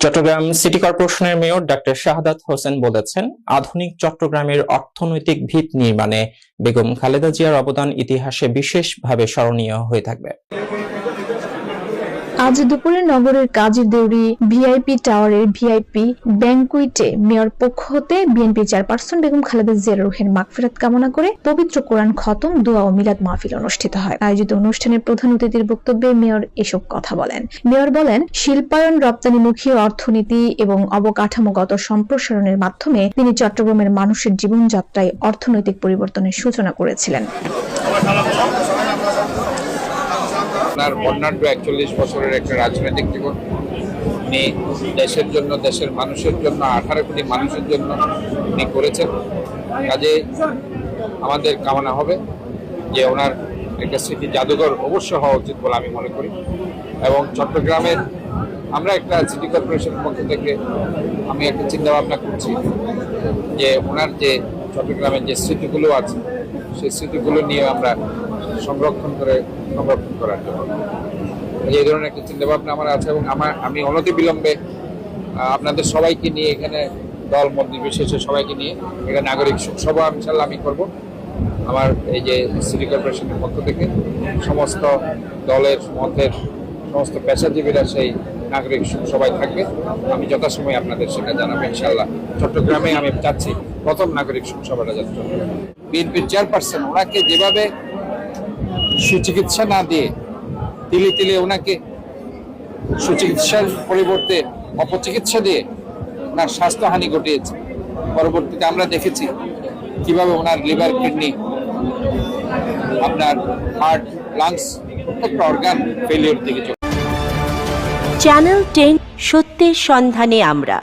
Chittagong city কর্পোরেশনের mayor doctor Shahadat Hossain বলেছেন, আধুনিক চট্টগ্রামের অর্থনৈতিক ভিত নির্মাণে বেগম খালেদা জিয়ার অবদান ইতিহাসে বিশেষভাবে স্মরণীয় হয়ে থাকবে। আজ দুপুরে নগরের কাজীর দেউরি ভিআইপি টাওয়ারের ভিআইপি ব্যাংকুয়েটে মেয়র পক্ষ হতে বিএনপি চেয়ারপারসন বেগম খালেদা জিয়ার রুহের মাগফিরাত কামনা করে পবিত্র কোরআন খতম, দোয়া ও মিলাদ মাহফিল অনুষ্ঠিত হয়। আয়োজিত অনুষ্ঠানের প্রধান অতিথির বক্তব্যে মেয়র এসব কথা বলেন। মেয়র বলেন, শিল্পায়ন, রপ্তানিমুখী অর্থনীতি এবং অবকাঠামোগত সম্প্রসারণের মাধ্যমে তিনি চট্টগ্রামের মানুষের জীবনযাত্রায় অর্থনৈতিক পরিবর্তনের সূচনা করেছিলেন। আপনার বর্ণাঢ্য 41 বছরের একটা রাজনৈতিক জীবন উনি দেশের জন্য, দেশের মানুষের জন্য, 18 কোটি মানুষের জন্য উনি করেছেন। কাজে আমাদের কামনা হবে যে ওনার একটা স্মৃতি জাদুঘর অবশ্য হওয়া উচিত বলে আমি মনে করি। এবং চট্টগ্রামের আমরা একটা সিটি কর্পোরেশনের পক্ষ থেকে আমি একটা চিন্তা ভাবনা করছি যে ওনার যে চট্টগ্রামের যে স্মৃতিগুলো আছে সেই স্মৃতিগুলো নিয়ে আমরা সংরক্ষণ করার জন্য এই ধরনের একটা চিন্তা ভাবনা আমার আছে। এবং আমি অনতি বিলম্বে আপনাদের সবাইকে নিয়ে এখানে দল মত নির্বিশেষে সবাইকে নিয়ে এটা নাগরিক সভা ইনশাআল্লাহ আমি করব। আমার এই যে সিটি কর্পোরেশনের পক্ষ থেকে সমস্ত দলের মতের সমস্ত পেশাজীবীরা সেই নাগরিক সভায় থাকবে। আমি যথাসময়ে আপনাদের সেটা জানাবো ইনশাআল্লাহ। চট্টগ্রামে আমি চাচ্ছি প্রথম নাগরিক সভাটা যাচ্ছে। বিএনপির চেয়ারপারসন ওনাকে যেভাবে সুচিকিৎসা না দিয়ে তিলে তিলে ওনাকে সুচিকিৎসার পরিবর্তে অপচিকিৎসা দিয়ে ওনার স্বাস্থ্যহানি ঘটিয়েছে। পরবর্তীতে আমরা দেখেছি কিভাবে ওনার লিভার, কিডনি, আপনার হার্ট, লাংস প্রত্যেকটা অর্গান ফেলিওর দিকে। চ্যানেল 10 সত্যের সন্ধানে আমরা।